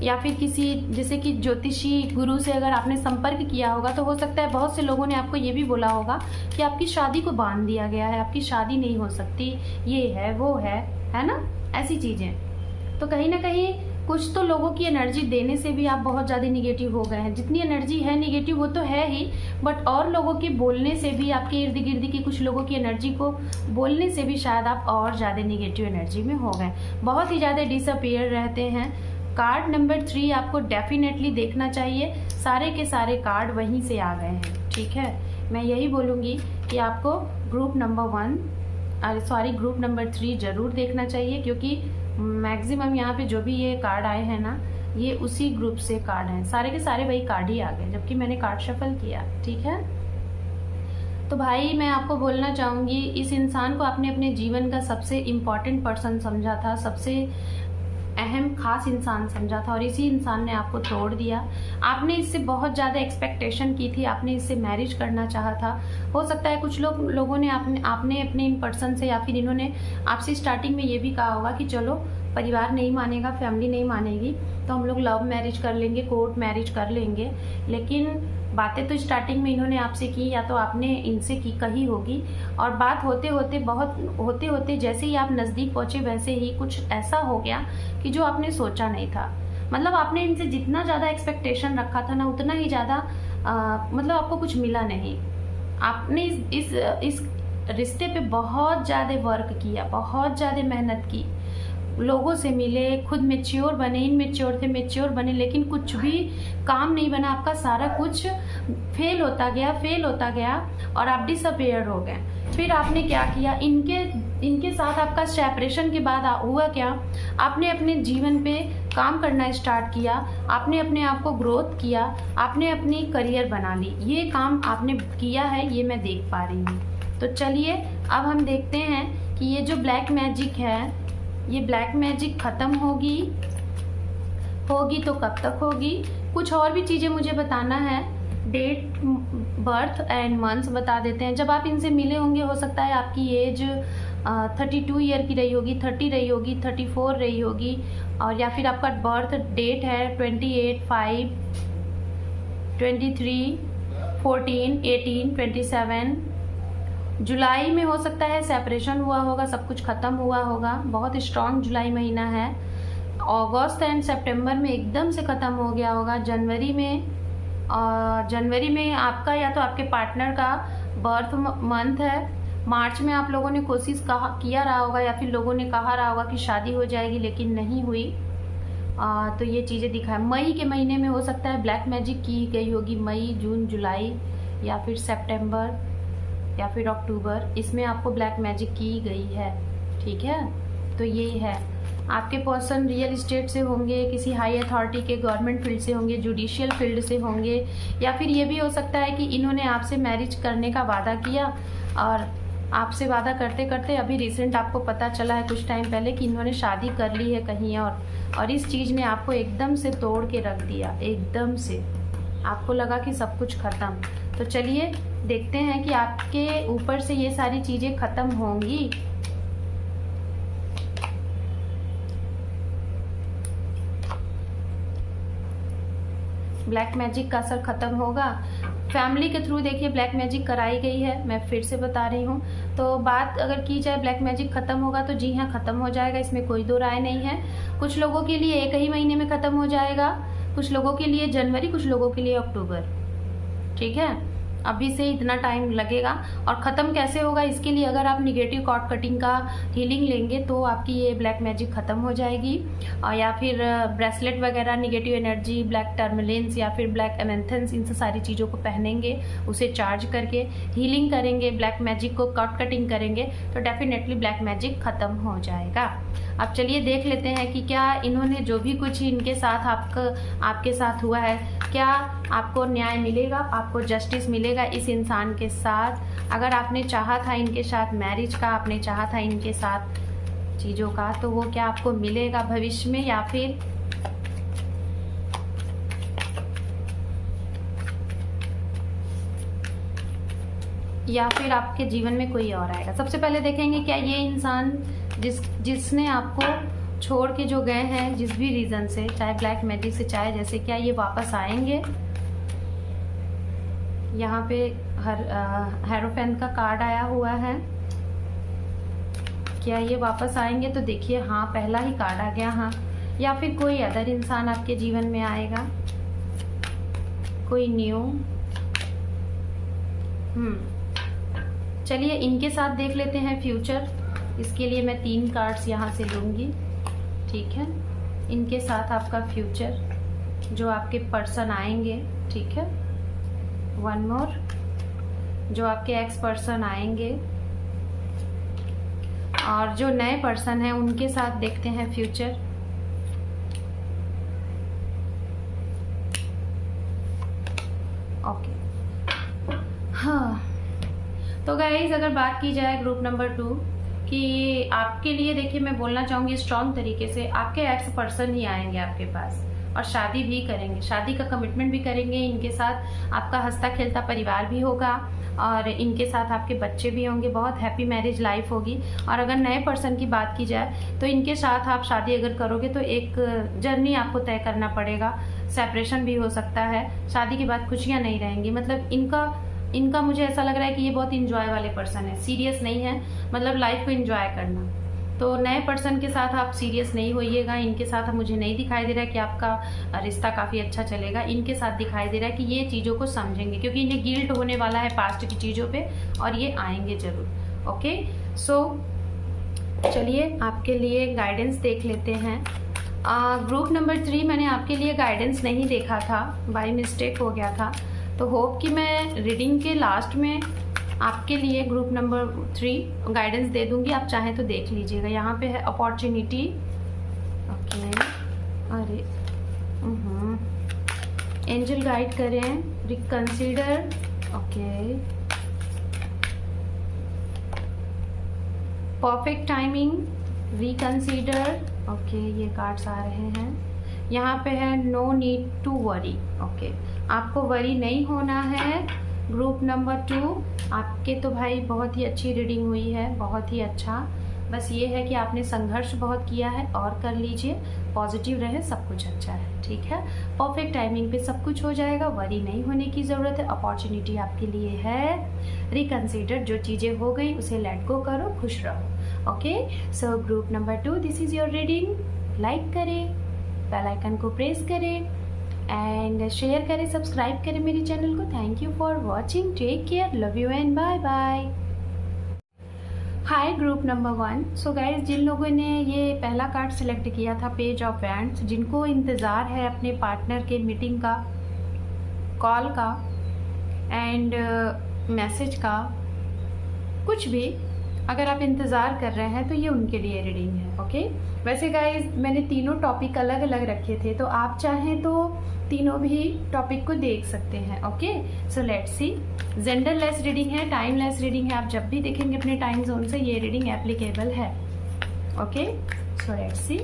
या फिर किसी जैसे कि ज्योतिषी गुरु से अगर आपने संपर्क किया होगा, तो हो सकता है बहुत से लोगों ने आपको ये भी बोला होगा कि आपकी शादी को बांध दिया गया है, आपकी शादी नहीं हो सकती, ये है वो है ना, ऐसी चीज़ें। तो कहीं ना कहीं कुछ तो लोगों की एनर्जी देने से भी आप बहुत ज़्यादा निगेटिव हो गए हैं। जितनी एनर्जी है निगेटिव वो तो है ही, बट और लोगों के बोलने से भी, आपके इर्द गिर्द की कुछ लोगों की एनर्जी को बोलने से भी शायद आप और ज़्यादा निगेटिव एनर्जी में हो गए, बहुत ही ज़्यादा डिसअपियर रहते हैं। कार्ड नंबर 3 आपको डेफिनेटली देखना चाहिए, सारे के सारे कार्ड वहीं से आ गए हैं, ठीक है। मैं यही बोलूँगी कि आपको ग्रुप नंबर 3 ज़रूर देखना चाहिए, क्योंकि मैक्सिमम यहाँ पे जो भी ये कार्ड आए हैं ना, ये उसी ग्रुप से कार्ड हैं, सारे के सारे वही कार्ड ही आ गए जबकि मैंने कार्ड शफल किया, ठीक है। तो भाई मैं आपको बोलना चाहूँगी, इस इंसान को आपने अपने जीवन का सबसे इम्पॉर्टेंट पर्सन समझा था, सबसे अहम खास इंसान समझा था, और इसी इंसान ने आपको तोड़ दिया। आपने इससे बहुत ज़्यादा एक्सपेक्टेशन की थी, आपने इससे मैरिज करना चाहा था। हो सकता है कुछ लोगों ने आपने अपने इन पर्सन से, या फिर इन्होंने आपसे स्टार्टिंग में ये भी कहा होगा कि चलो परिवार नहीं मानेगा, फैमिली नहीं मानेगी, तो हम लोग लव मैरिज कर लेंगे, कोर्ट मैरिज कर लेंगे। लेकिन बातें तो स्टार्टिंग में इन्होंने आपसे की, या तो आपने इनसे की कही होगी, और बात होते होते जैसे ही आप नज़दीक पहुँचे वैसे ही कुछ ऐसा हो गया कि जो आपने सोचा नहीं था। मतलब आपने इनसे जितना ज़्यादा एक्सपेक्टेशन रखा था ना, उतना ही ज़्यादा मतलब आपको कुछ मिला नहीं। आपने इस रिश्ते पे बहुत ज़्यादा वर्क किया, बहुत ज़्यादा मेहनत की, लोगों से मिले, खुद मेच्योर बने, इनमेच्योर थे, मेच्योर बने, लेकिन कुछ भी काम नहीं बना। आपका सारा कुछ फेल होता गया और आप डिसअपियर हो गए। फिर आपने क्या किया, इनके साथ आपका सेपरेशन के बाद हुआ क्या, आपने अपने जीवन पे काम करना स्टार्ट किया, आपने अपने आप को ग्रोथ किया, आपने अपनी करियर बना ली। ये काम आपने किया है, ये मैं देख पा रही हूँ। तो चलिए अब हम देखते हैं कि ये जो ब्लैक मैजिक है, ये ब्लैक मैजिक ख़त्म होगी तो कब तक होगी। कुछ और भी चीज़ें मुझे बताना है, डेट, बर्थ एंड मंथ्स बता देते हैं। जब आप इनसे मिले होंगे, हो सकता है आपकी एज 32 ईयर की रही होगी, 30 रही होगी, 34 रही होगी, और या फिर आपका बर्थ डेट है 28, 5, 23, 14, 18, 27। जुलाई में हो सकता है सेपरेशन हुआ होगा, सब कुछ ख़त्म हुआ होगा, बहुत स्ट्रॉन्ग जुलाई महीना है। अगस्त एंड सितंबर में एकदम से ख़त्म हो गया होगा। जनवरी में आपका या तो आपके पार्टनर का बर्थ मंथ है। मार्च में आप लोगों ने कोशिश किया रहा होगा, या फिर लोगों ने कहा रहा होगा कि शादी हो जाएगी, लेकिन नहीं हुई। तो ये चीज़ें दिखाएं। मई के महीने में हो सकता है ब्लैक मैजिक की गई होगी, मई, जून, जुलाई, या फिर सितंबर, या फिर अक्टूबर, इसमें आपको ब्लैक मैजिक की गई है, ठीक है। तो ये है, आपके पर्सन रियल इस्टेट से होंगे, किसी हाई अथॉरिटी के गवर्नमेंट फील्ड से होंगे, जुडिशियल फील्ड से होंगे, या फिर ये भी हो सकता है कि इन्होंने आपसे मैरिज करने का वादा किया, और आपसे वादा करते करते अभी रिसेंट आपको पता चला है कुछ टाइम पहले कि इन्होंने शादी कर ली है कहीं और इस चीज़ ने आपको एकदम से तोड़ के रख दिया। एकदम से आपको लगा कि सब कुछ ख़त्म। तो चलिए देखते हैं कि आपके ऊपर से ये सारी चीज़ें ख़त्म होंगी। ब्लैक मैजिक का असर ख़त्म होगा। फैमिली के थ्रू देखिए ब्लैक मैजिक कराई गई है, मैं फिर से बता रही हूँ। तो बात अगर की जाए ब्लैक मैजिक ख़त्म होगा, तो जी हाँ ख़त्म हो जाएगा, इसमें कोई दो राय नहीं है। कुछ लोगों के लिए 1 ही महीने में ख़त्म हो जाएगा, कुछ लोगों के लिए जनवरी, कुछ लोगों के लिए अक्टूबर, ठीक है। अभी से इतना टाइम लगेगा। और ख़त्म कैसे होगा, इसके लिए अगर आप निगेटिव कॉर्ड कटिंग का हीलिंग लेंगे तो आपकी ये ब्लैक मैजिक ख़त्म हो जाएगी। और या फिर ब्रेसलेट वगैरह, निगेटिव एनर्जी, ब्लैक टर्मलेंस या फिर ब्लैक एमेंथेंस, इन सारी चीज़ों को पहनेंगे, उसे चार्ज करके हीलिंग करेंगे, ब्लैक मैजिक को कॉर्ड कटिंग करेंगे, तो डेफिनेटली ब्लैक मैजिक ख़त्म हो जाएगा। अब चलिए देख लेते हैं कि क्या इन्होंने जो भी कुछ इनके साथ आपके साथ हुआ है, क्या आपको न्याय मिलेगा, आपको जस्टिस मिलेगा इस इंसान के साथ। अगर आपने चाहा था इनके साथ मैरिज का, आपने चाहा था इनके साथ चीज़ों का, तो वो क्या आपको मिलेगा भविष्य में, या फिर आपके जीवन में कोई और आएगा। सबसे पहले देखेंगे क्या ये इंसान जिसने आपको छोड़ के जो गए हैं जिस भी रीज़न से, चाहे ब्लैक मैजिक से, चाहे जैसे, क्या ये वापस आएंगे। यहाँ पे हेरोफेंट का कार्ड आया हुआ है, क्या ये वापस आएंगे। तो देखिए हाँ, पहला ही कार्ड आ गया, हाँ या फिर कोई अदर इंसान आपके जीवन में आएगा, कोई न्यू। चलिए इनके साथ देख लेते हैं फ्यूचर। इसके लिए मैं 3 कार्ड्स यहाँ से लूँगी, ठीक है। इनके साथ आपका फ्यूचर, जो आपके पर्सन आएंगे, ठीक है। 1 मोर, जो आपके एक्स पर्सन आएंगे, और जो नए पर्सन हैं उनके साथ देखते हैं फ्यूचर। ओके, हाँ। तो गाइज अगर बात की जाए ग्रुप नंबर 2 कि आपके लिए, देखिए मैं बोलना चाहूँगी स्ट्रॉन्ग तरीके से, आपके एक्स पर्सन ही आएंगे आपके पास और शादी भी करेंगे, शादी का कमिटमेंट भी करेंगे। इनके साथ आपका हंसता खेलता परिवार भी होगा और इनके साथ आपके बच्चे भी होंगे, बहुत हैप्पी मैरिज लाइफ होगी। और अगर नए पर्सन की बात की जाए तो इनके साथ आप शादी अगर करोगे तो एक जर्नी आपको तय करना पड़ेगा, सेपरेशन भी हो सकता है, शादी के बाद खुशियाँ नहीं रहेंगी। मतलब इनका मुझे ऐसा लग रहा है कि ये बहुत इंजॉय वाले पर्सन है, सीरियस नहीं है, मतलब लाइफ को इंजॉय करना। तो नए पर्सन के साथ आप सीरियस नहीं होइएगा। इनके साथ मुझे नहीं दिखाई दे रहा है कि आपका रिश्ता काफ़ी अच्छा चलेगा। इनके साथ दिखाई दे रहा है कि ये चीज़ों को समझेंगे, क्योंकि इन्हें गिल्ट होने वाला है पास्ट की चीज़ों पे, और ये आएंगे ज़रूर। ओके, सो चलिए आपके लिए गाइडेंस देख लेते हैं। ग्रुप नंबर 3 मैंने आपके लिए गाइडेंस नहीं देखा था, बाय मिस्टेक हो गया था। तो होप कि मैं रीडिंग के लास्ट में आपके लिए ग्रुप नंबर 3 गाइडेंस दे दूंगी, आप चाहें तो देख लीजिएगा। यहाँ पे है अपॉर्चुनिटी, ओके, अरे एंजल गाइड करें, reconsider, okay, perfect timing, reconsider, okay, ये कार्ड्स आ रहे हैं। यहाँ पे है no need to worry, okay, आपको वरी नहीं होना है। ग्रुप नंबर 2 आपके तो भाई बहुत ही अच्छी रीडिंग हुई है, बहुत ही अच्छा। बस ये है कि आपने संघर्ष बहुत किया है और कर लीजिए, पॉजिटिव रहे, सब कुछ अच्छा है, ठीक है। परफेक्ट टाइमिंग पे सब कुछ हो जाएगा, वरी नहीं होने की ज़रूरत है। अपॉर्चुनिटी आपके लिए है, रिकंसीडर, जो चीज़ें हो गई उसे लेट गो करो, खुश रहो। Okay, so group number 2 this is your reading. Like करें, बेल आइकन को प्रेस करें एंड शेयर करें, सब्सक्राइब करें मेरे चैनल को। Thank you for watching, take care, love you and bye bye. Hi group number 1। So guys, जिन लोगों ने ये पहला कार्ड सिलेक्ट किया था, पेज ऑफ वैंड्स, जिनको इंतज़ार है अपने पार्टनर के मीटिंग का, कॉल का एंड मैसेज का, कुछ भी अगर आप इंतज़ार कर रहे हैं तो ये उनके लिए रीडिंग है। ओके, वैसे गाइज मैंने तीनों टॉपिक अलग अलग रखे थे, तो आप चाहें तो तीनों भी टॉपिक को देख सकते हैं। Okay, so let's see. Gender less reading है, टाइम लेस रीडिंग है, आप जब भी देखेंगे अपने टाइम जोन से ये रीडिंग एप्लीकेबल है। Okay, so let's see.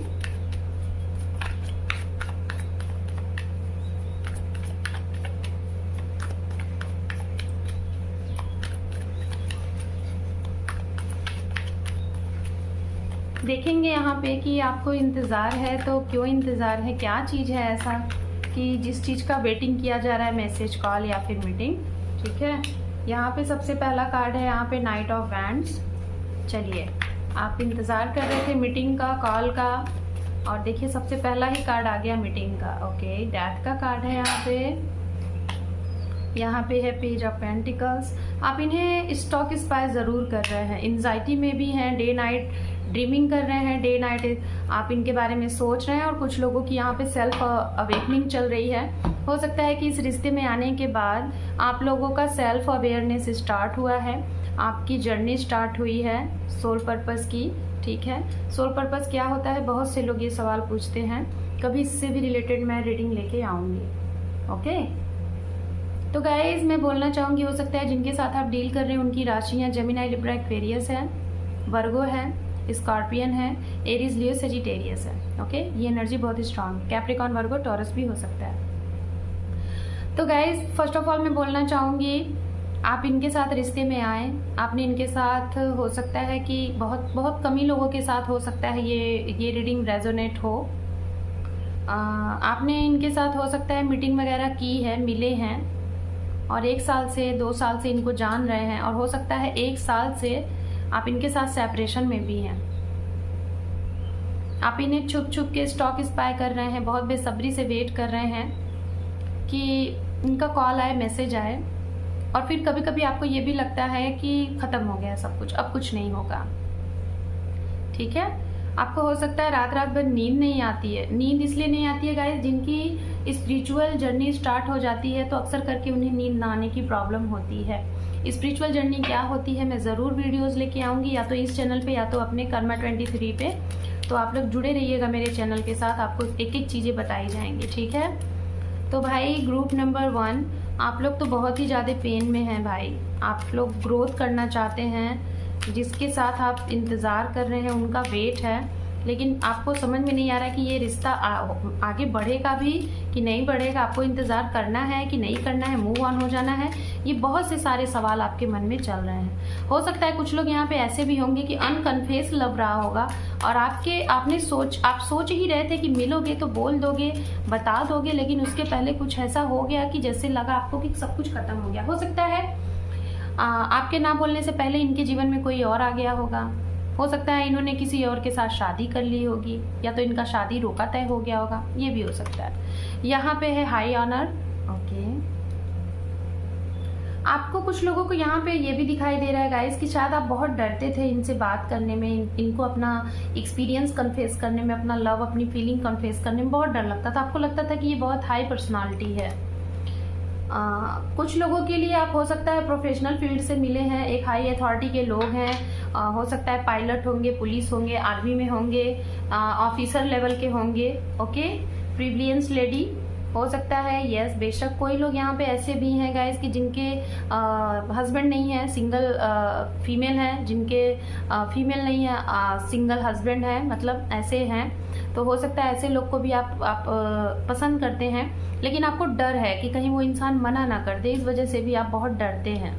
देखेंगे यहाँ पे कि आपको इंतज़ार है, तो क्यों इंतज़ार है, क्या चीज़ है ऐसा कि जिस चीज़ का वेटिंग किया जा रहा है, मैसेज, कॉल या फिर मीटिंग, ठीक है। यहाँ पे सबसे पहला कार्ड है यहाँ पे नाइट ऑफ वैंड्स। चलिए, आप इंतज़ार कर रहे थे मीटिंग का, कॉल का, और देखिए सबसे पहला ही कार्ड आ गया मीटिंग का। ओके, डेथ का कार्ड है यहाँ पे। यहाँ पे है पेज ऑफ पेंटिकल्स। आप इन्हें स्टॉक स्पाई ज़रूर कर रहे हैं, एंजाइटी में भी हैं, डे नाइट ड्रीमिंग कर रहे हैं, डे नाइट आप इनके बारे में सोच रहे हैं। और कुछ लोगों की यहाँ पे सेल्फ अवेकनिंग चल रही है। हो सकता है कि इस रिश्ते में आने के बाद आप लोगों का सेल्फ अवेयरनेस स्टार्ट हुआ है, आपकी जर्नी स्टार्ट हुई है सोल पर्पस की, ठीक है। सोल पर्पस क्या होता है, बहुत से लोग ये सवाल पूछते हैं, कभी इससे भी रिलेटेड मैं रीडिंग लेके आऊँगी। ओके, तो गाइज मैं बोलना चाहूँगी, हो सकता है जिनके साथ आप डील कर रहे हैं उनकी राशियाँ जेमिनी, लिब्रा, एक्वेरियस है, वर्गो है, स्कॉर्पियन है, एरीज, लियो, सेजिटेरियस है। ओके, ये एनर्जी बहुत ही स्ट्रांग, कैप्रिकॉन, वर्गो, टॉरस भी हो सकता है। तो गाइज फर्स्ट ऑफ ऑल मैं बोलना चाहूँगी, आप इनके साथ रिश्ते में आए, आपने इनके साथ, हो सकता है कि बहुत कम ही लोगों के साथ हो सकता है ये रीडिंग रेजोनेट हो। आपने इनके साथ हो सकता है मीटिंग वगैरह की है, मिले हैं, और 1 साल से 2 साल से इनको जान रहे हैं, और हो सकता है 1 साल से आप इनके साथ सेपरेशन में भी हैं। आप इन्हें छुप छुप के स्टॉक स्पाई कर रहे हैं, बहुत बेसब्री से वेट कर रहे हैं कि इनका कॉल आए, मैसेज आए। और फिर कभी कभी आपको ये भी लगता है कि ख़त्म हो गया सब कुछ, अब कुछ नहीं होगा। ठीक है, आपको हो सकता है रात रात भर नींद नहीं आती है। नींद इसलिए नहीं आती है गाइस, जिनकी स्पिरिचुअल जर्नी स्टार्ट हो जाती है तो अक्सर करके उन्हें नींद ना आने की प्रॉब्लम होती है। स्पिरिचुअल जर्नी क्या होती है मैं ज़रूर वीडियोस लेके आऊँगी, या तो इस चैनल पे या तो अपने कर्मा 23 पे। तो आप लोग जुड़े रहिएगा मेरे चैनल के साथ, आपको एक एक चीज़ें बताई जाएंगी। ठीक है, तो भाई ग्रुप नंबर 1, आप लोग तो बहुत ही ज़्यादा पेन में हैं भाई। आप लोग ग्रोथ करना चाहते हैं, जिसके साथ आप इंतज़ार कर रहे हैं उनका वेट है, लेकिन आपको समझ में नहीं आ रहा कि ये रिश्ता आगे बढ़ेगा भी कि नहीं बढ़ेगा। आपको इंतज़ार करना है कि नहीं करना है, मूव ऑन हो जाना है, ये बहुत से सारे सवाल आपके मन में चल रहे हैं। हो सकता है कुछ लोग यहाँ पे ऐसे भी होंगे कि अनकन्फेस लव रहा होगा और आप सोच ही रहे थे कि मिलोगे तो बोल दोगे, बता दोगे, लेकिन उसके पहले कुछ ऐसा हो गया कि जैसे लगा आपको कि सब कुछ खत्म हो गया। हो सकता है आपके ना बोलने से पहले इनके जीवन में कोई और आ गया होगा। हो सकता है इन्होंने किसी और के साथ शादी कर ली होगी, या तो इनका शादी रोका तय हो गया होगा, ये भी हो सकता है। यहाँ पे है हाई ऑनर। ओके, आपको कुछ लोगों को यहाँ पे ये भी दिखाई दे रहा है गाइस कि शायद आप बहुत डरते थे इनसे बात करने में, इनको अपना एक्सपीरियंस कन्फेस करने में, अपना लव, अपनी फीलिंग कन्फेस करने में बहुत डर लगता था। आपको लगता था कि ये बहुत हाई पर्सनालिटी है। कुछ लोगों के लिए आप हो सकता है प्रोफेशनल फील्ड से मिले हैं, एक हाई अथॉरिटी के लोग हैं। हो सकता है पायलट होंगे, पुलिस होंगे, आर्मी में होंगे, ऑफिसर लेवल के होंगे। ओके, प्रिविलियंस लेडी हो सकता है, यस बेशक। कोई लोग यहाँ पे ऐसे भी हैं गाइस कि जिनके हस्बैंड नहीं है, सिंगल फीमेल हैं, जिनके फीमेल नहीं है, सिंगल हस्बैंड है, मतलब ऐसे हैं। तो हो सकता है ऐसे लोग को भी आप पसंद करते हैं, लेकिन आपको डर है कि कहीं वो इंसान मना ना कर दे, इस वजह से भी आप बहुत डरते हैं।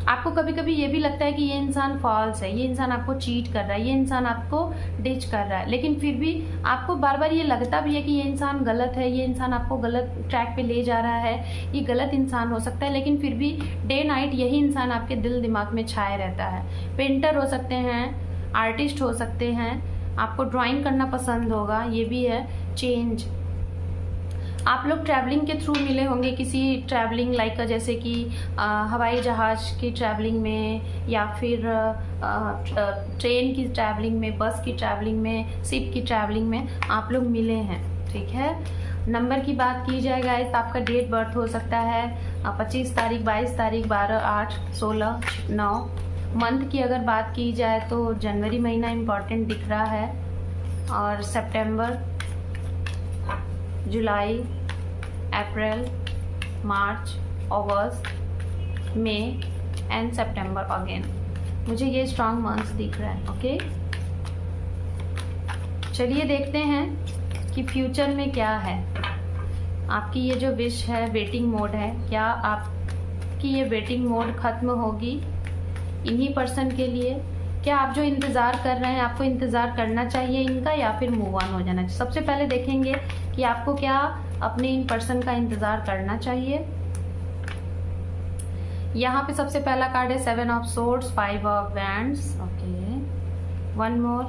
आपको कभी कभी ये भी लगता है कि ये इंसान फॉल्स है, ये इंसान आपको चीट कर रहा है, ये इंसान आपको डिच कर रहा है, लेकिन फिर भी आपको बार बार ये लगता भी है कि ये इंसान गलत है, ये इंसान आपको गलत ट्रैक पे ले जा रहा है, ये गलत इंसान हो सकता है, लेकिन फिर भी डे नाइट यही इंसान आपके दिल दिमाग में छाए रहता है। पेंटर हो सकते हैं, आर्टिस्ट हो सकते हैं, आपको ड्राइंग करना पसंद होगा, ये भी है। चेंज, आप लोग ट्रैवलिंग के थ्रू मिले होंगे, किसी ट्रैवलिंग लाइक जैसे कि हवाई जहाज़ की ट्रैवलिंग में, या फिर ट्रेन की ट्रैवलिंग में, बस की ट्रैवलिंग में, शिप की ट्रैवलिंग में आप लोग मिले हैं। ठीक है, नंबर की बात की जाए गाइस, आपका डेट बर्थ हो सकता है 25 तारीख, 22 तारीख, 12, 8, 16, 9। मंथ की अगर बात की जाए तो जनवरी महीना इम्पॉर्टेंट दिख रहा है, और सितंबर, जुलाई, अप्रैल, मार्च, अगस्त, मई एंड सितंबर अगेन, मुझे ये स्ट्रॉन्ग मंथ्स दिख रहा है। ओके, चलिए देखते हैं कि फ्यूचर में क्या है। आपकी ये जो विश है, वेटिंग मोड है, क्या आपकी ये वेटिंग मोड खत्म होगी इन्हीं पर्सन के लिए? क्या आप जो इंतज़ार कर रहे हैं, आपको इंतज़ार करना चाहिए इनका, या फिर मूव ऑन हो जाना चाहिए? सबसे पहले देखेंगे कि आपको क्या अपने इन पर्सन का इंतज़ार करना चाहिए। यहाँ पे सबसे पहला कार्ड है 7 of swords, 5 of wands. Okay, one more.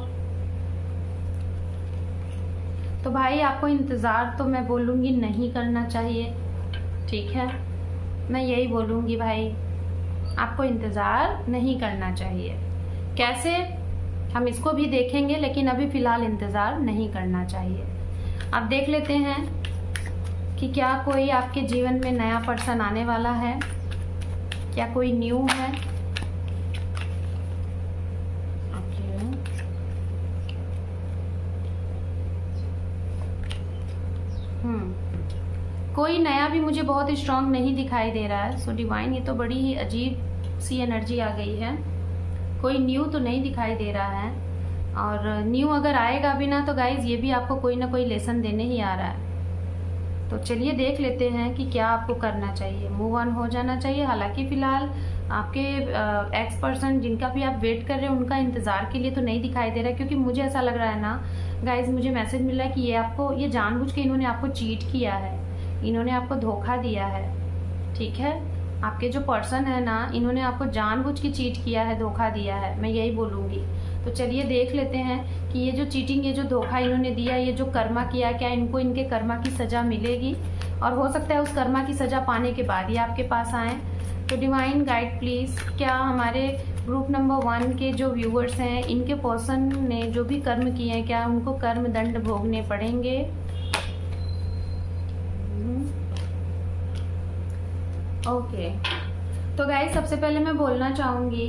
तो भाई आपको इंतज़ार तो मैं बोलूँगी नहीं करना चाहिए। ठीक है, मैं यही बोलूँगी भाई, आपको इंतज़ार नहीं करना चाहिए। कैसे, हम इसको भी देखेंगे, लेकिन अभी फ़िलहाल इंतज़ार नहीं करना चाहिए। अब देख लेते हैं कि क्या कोई आपके जीवन में नया पर्सन आने वाला है, क्या कोई न्यू है। ओके, कोई नया भी मुझे बहुत स्ट्रांग नहीं दिखाई दे रहा है। सो डिवाइन, ये तो बड़ी ही अजीब सी एनर्जी आ गई है। कोई न्यू तो नहीं दिखाई दे रहा है, और न्यू अगर आएगा भी ना तो गाइज ये भी आपको कोई ना कोई लेसन देने ही आ रहा है। तो चलिए देख लेते हैं कि क्या आपको करना चाहिए। मूव ऑन हो जाना चाहिए। हालांकि फिलहाल आपके एक्स पर्सन जिनका भी आप वेट कर रहे हैं उनका इंतज़ार के लिए तो नहीं दिखाई दे रहा है, क्योंकि मुझे ऐसा लग रहा है ना गाइज, मुझे मैसेज मिला है कि ये जानबूझ के इन्होंने आपको चीट किया है, इन्होंने आपको धोखा दिया है। ठीक है, आपके जो पर्सन है ना, इन्होंने आपको जानबूझ के चीट किया है, धोखा दिया है, मैं यही बोलूँगी। तो चलिए देख लेते हैं कि ये जो चीटिंग, ये जो धोखा इन्होंने दिया, ये जो कर्मा किया, क्या इनको इनके कर्मा की सज़ा मिलेगी? और हो सकता है उस कर्मा की सज़ा पाने के बाद ही आपके पास आएँ। तो डिवाइन गाइड प्लीज़, क्या हमारे ग्रुप नंबर 1 के जो व्यूअर्स हैं, इनके पर्सन ने जो भी कर्म किए हैं, क्या उनको कर्म दंड भोगने पड़ेंगे? ओके तो गाइस, सबसे पहले मैं बोलना चाहूँगी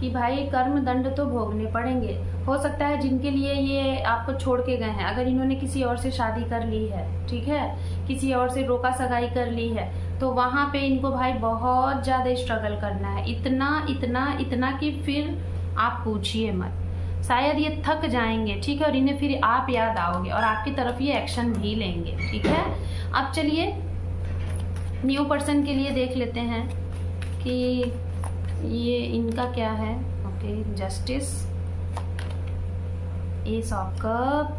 कि भाई कर्म दंड तो भोगने पड़ेंगे। हो सकता है जिनके लिए ये आपको छोड़ के गए हैं, अगर इन्होंने किसी और से शादी कर ली है, ठीक है, किसी और से रोका सगाई कर ली है, तो वहाँ पे इनको भाई बहुत ज़्यादा स्ट्रगल करना है, इतना कि फिर आप पूछिए मत। शायद ये थक जाएंगे, ठीक है, और इन्हें फिर आप याद आओगे और आपकी तरफ ये एक्शन भी लेंगे, ठीक है। अब चलिए न्यू पर्सन के लिए देख लेते हैं कि ये इनका क्या है। Okay, justice, S of cup,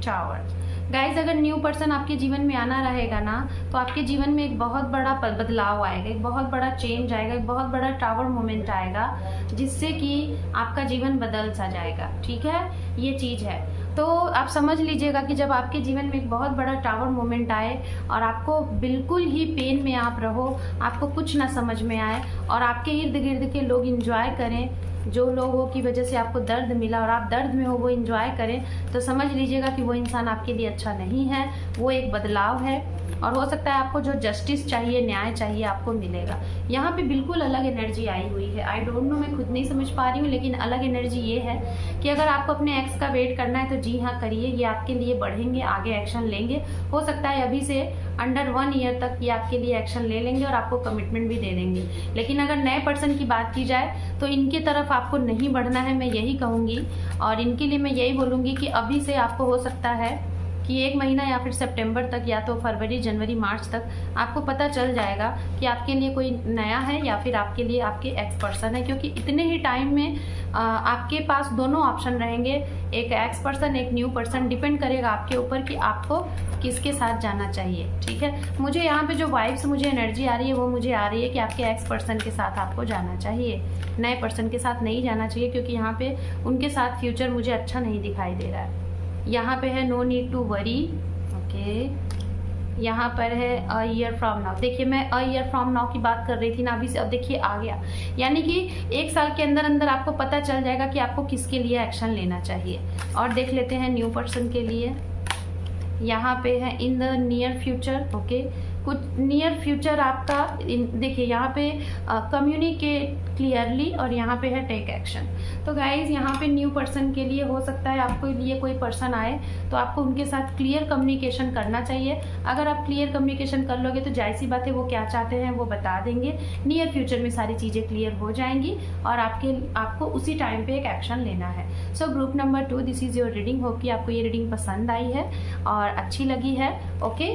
tower. Guys, अगर न्यू पर्सन आपके जीवन में आना रहेगा ना, तो आपके जीवन में एक बहुत बड़ा बदलाव आएगा, एक बहुत बड़ा चेंज आएगा, एक बहुत बड़ा टावर मोमेंट आएगा, जिससे कि आपका जीवन बदल सा जाएगा, ठीक है, ये चीज़ है। तो आप समझ लीजिएगा कि जब आपके जीवन में एक बहुत बड़ा टावर मोमेंट आए और आपको बिल्कुल ही पेन में आप रहो, आपको कुछ ना समझ में आए और आपके इर्द गिर्द के लोग इंजॉय करें, जो लोगों की वजह से आपको दर्द मिला और आप दर्द में हो वो इंजॉय करें, तो समझ लीजिएगा कि वो इंसान आपके लिए अच्छा नहीं है, वो एक बदलाव है। और हो सकता है आपको जो जस्टिस चाहिए, न्याय चाहिए, आपको मिलेगा। यहाँ पे बिल्कुल अलग एनर्जी आई हुई है। आई डोंट नो, मैं खुद नहीं समझ पा रही हूँ, लेकिन अलग एनर्जी ये है कि अगर आपको अपने एक्स का वेट करना है तो जी हाँ करिए, ये आपके लिए बढ़ेंगे, आगे एक्शन लेंगे। हो सकता है अभी से अंडर 1 ईयर तक ये आपके लिए एक्शन ले लेंगे और आपको कमिटमेंट भी दे देंगे। लेकिन अगर नए पर्सन की बात की जाए तो इनकी तरफ आपको नहीं बढ़ना है, मैं यही कहूँगी। और इनके लिए मैं यही बोलूँगी कि अभी से आपको हो सकता है कि 1 महीना या फिर सितंबर तक, या तो फरवरी, जनवरी, मार्च तक आपको पता चल जाएगा कि आपके लिए कोई नया है या फिर आपके लिए आपके एक्स पर्सन है। क्योंकि इतने ही टाइम में आपके पास दोनों ऑप्शन रहेंगे, एक एक्स पर्सन, एक न्यू पर्सन। डिपेंड करेगा आपके ऊपर कि आपको किसके साथ जाना चाहिए, ठीक है। मुझे यहाँ पे जो वाइब्स, मुझे एनर्जी आ रही है, वो मुझे आ रही है कि आपके एक्स पर्सन के साथ आपको जाना चाहिए, नए पर्सन के साथ नहीं जाना चाहिए, क्योंकि यहाँ पे उनके साथ फ्यूचर मुझे अच्छा नहीं दिखाई दे रहा है। यहाँ पे है no need to worry, okay. यहाँ पर है अ ईयर फ्रॉम नाउ। देखिए, मैं अ ईयर फ्रॉम नाउ की बात कर रही थी ना अभी से, अब देखिए आ गया। यानी कि 1 साल के अंदर अंदर आपको पता चल जाएगा कि आपको किसके लिए एक्शन लेना चाहिए। और देख लेते हैं न्यू पर्सन के लिए। यहाँ पे है in the near future, okay. कुछ नियर फ्यूचर आपका देखिए, यहाँ पे कम्युनिकेट क्लियरली और यहाँ पे है टेक एक्शन। तो गाइज, यहाँ पे न्यू पर्सन के लिए हो सकता है आपको लिए कोई पर्सन आए तो आपको उनके साथ क्लियर कम्युनिकेशन करना चाहिए। अगर आप क्लियर कम्युनिकेशन कर लोगे तो जाहिर सी बात है वो क्या चाहते हैं वो बता देंगे। नियर फ्यूचर में सारी चीज़ें क्लियर हो जाएंगी और आपको उसी टाइम पे एक एक्शन लेना है। सो group number 2, this is your reading. Hope कि आपको ये रीडिंग पसंद आई है और अच्छी लगी है, ओके।